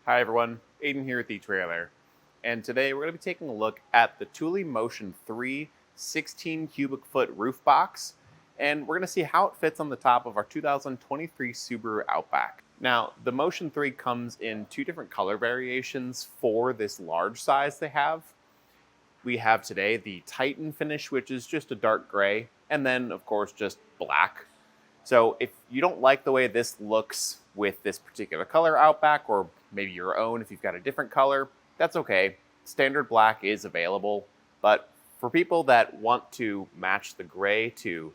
Hi everyone, Aiden here with etrailer, and today we're going to be taking a look at the Thule Motion 3 16 cubic foot roof box, and we're going to see how it fits on the top of our 2023 Subaru Outback. Now, the Motion 3 comes in two different color variations for this large size they have. We have today the Titan finish, which is just a dark gray, and then of course just black. So if you don't like the way this looks with this particular color Outback, or maybe your own if you've got a different color, that's okay. Standard black is available, but for people that want to match the gray to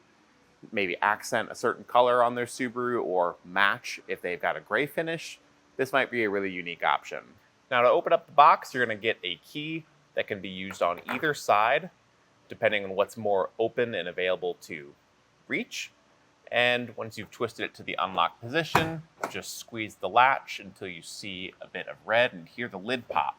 maybe accent a certain color on their Subaru or match if they've got a gray finish, this might be a really unique option. Now, to open up the box, you're going to get a key that can be used on either side, depending on what's more open and available to reach. And once you've twisted it to the unlock position, just squeeze the latch until you see a bit of red and hear the lid pop.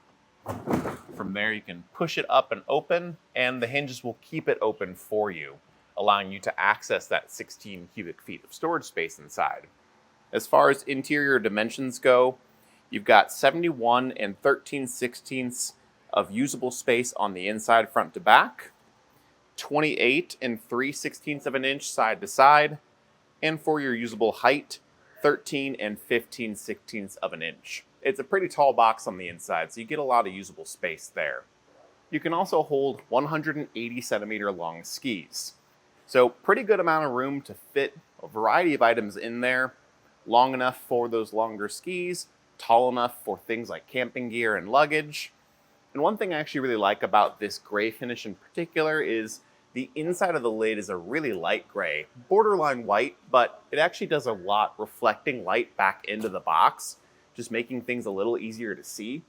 From there, you can push it up and open, and the hinges will keep it open for you, allowing you to access that 16 cubic feet of storage space inside. As far as interior dimensions go, you've got 71 and 13/16 of usable space on the inside front to back, 28 and 3/16 of an inch side to side, and for your usable height, 13 and 15/16 of an inch. It's a pretty tall box on the inside, so you get a lot of usable space there. You can also hold 180 centimeter long skis. So pretty good amount of room to fit a variety of items in there, long enough for those longer skis, tall enough for things like camping gear and luggage. And one thing I actually really like about this gray finish in particular is the inside of the lid is a really light gray, borderline white, but it actually does a lot reflecting light back into the box, just making things a little easier to see.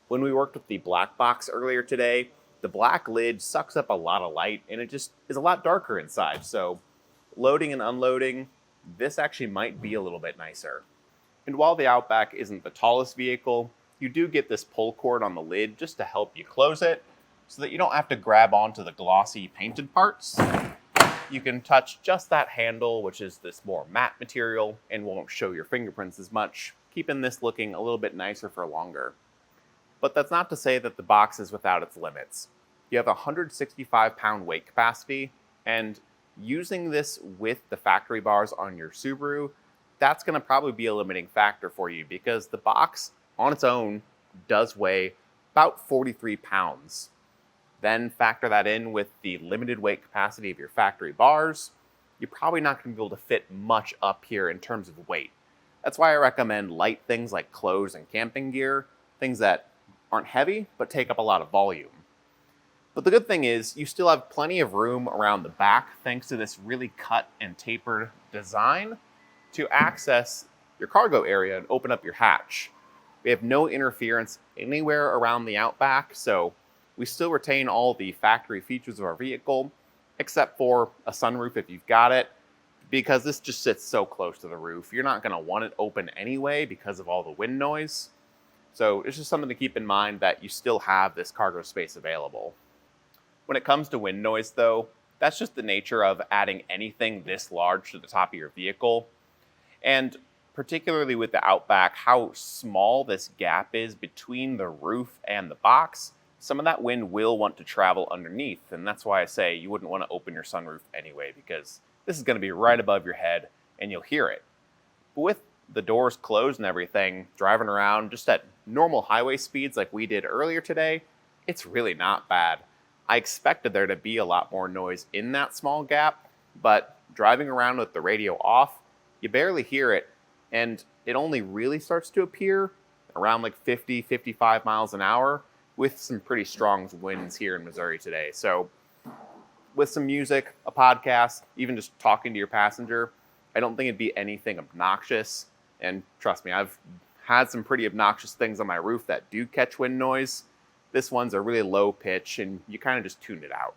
When we worked with the black box earlier today, the black lid sucks up a lot of light and it just is a lot darker inside. So loading and unloading, this actually might be a little bit nicer. And while the Outback isn't the tallest vehicle, you do get this pull cord on the lid just to help you close it, so that you don't have to grab onto the glossy painted parts. You can touch just that handle, which is this more matte material and won't show your fingerprints as much, keeping this looking a little bit nicer for longer. But that's not to say that the box is without its limits. You have a 165-pound weight capacity, and using this with the factory bars on your Subaru, that's going to probably be a limiting factor for you because the box on its own does weigh about 43 pounds. Then factor that in with the limited weight capacity of your factory bars, you're probably not going to be able to fit much up here in terms of weight. That's why I recommend light things like clothes and camping gear, things that aren't heavy but take up a lot of volume. But the good thing is you still have plenty of room around the back thanks to this really cut and tapered design to access your cargo area and open up your hatch. We have no interference anywhere around the Outback, so we still retain all the factory features of our vehicle, except for a sunroof if you've got it, because this just sits so close to the roof. You're not going to want it open anyway because of all the wind noise. So it's just something to keep in mind that you still have this cargo space available. When it comes to wind noise, though, that's just the nature of adding anything this large to the top of your vehicle. And particularly with the Outback, how small this gap is between the roof and the box, some of that wind will want to travel underneath, and that's why I say you wouldn't want to open your sunroof anyway, because this is going to be right above your head and you'll hear it. But with the doors closed and everything, driving around just at normal highway speeds like we did earlier today, it's really not bad. I expected there to be a lot more noise in that small gap, but driving around with the radio off, you barely hear it, and it only really starts to appear around like 50, 55 miles an hour, with some pretty strong winds here in Missouri today. So with some music, a podcast, even just talking to your passenger, I don't think it'd be anything obnoxious. And trust me, I've had some pretty obnoxious things on my roof that do catch wind noise. This one's a really low pitch and you kind of just tune it out.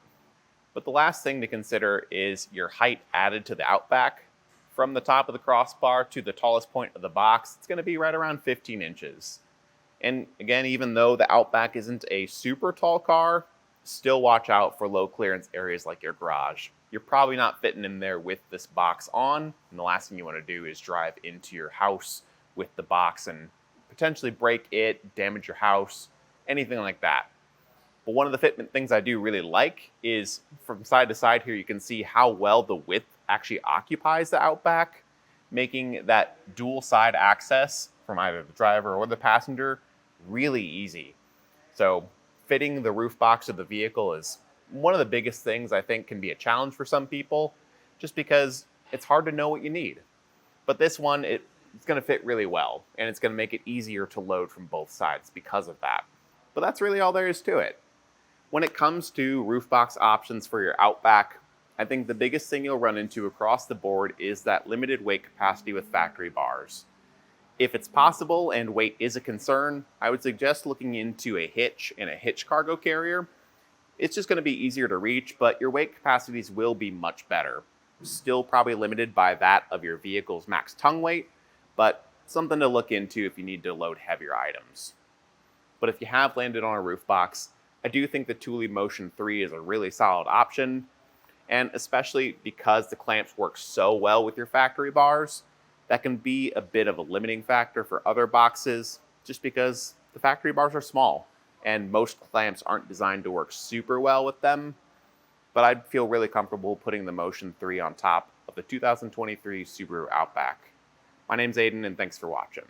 But the last thing to consider is your height added to the Outback. From the top of the crossbar to the tallest point of the box, it's going to be right around 15 inches. And again, even though the Outback isn't a super tall car, still watch out for low clearance areas like your garage. You're probably not fitting in there with this box on, and the last thing you want to do is drive into your house with the box and potentially break it, damage your house, anything like that. But one of the fitment things I do really like is from side to side here, you can see how well the width actually occupies the Outback, making that dual side access from either the driver or the passenger really easy. So fitting the roof box of the vehicle is one of the biggest things I think can be a challenge for some people, just because it's hard to know what you need. But this one, it's going to fit really well, and it's going to make it easier to load from both sides because of that. But that's really all there is to it. When it comes to roof box options for your Outback, I think the biggest thing you'll run into across the board is that limited weight capacity with factory bars. If it's possible and weight is a concern, I would suggest looking into a hitch and a hitch cargo carrier. It's just going to be easier to reach, but your weight capacities will be much better. Still probably limited by that of your vehicle's max tongue weight, but something to look into if you need to load heavier items. But if you have landed on a roof box, I do think the Thule Motion 3 is a really solid option, and especially because the clamps work so well with your factory bars, that can be a bit of a limiting factor for other boxes, just because the factory bars are small, and most clamps aren't designed to work super well with them. But I'd feel really comfortable putting the Motion 3 on top of the 2023 Subaru Outback. My name's Aiden, and thanks for watching.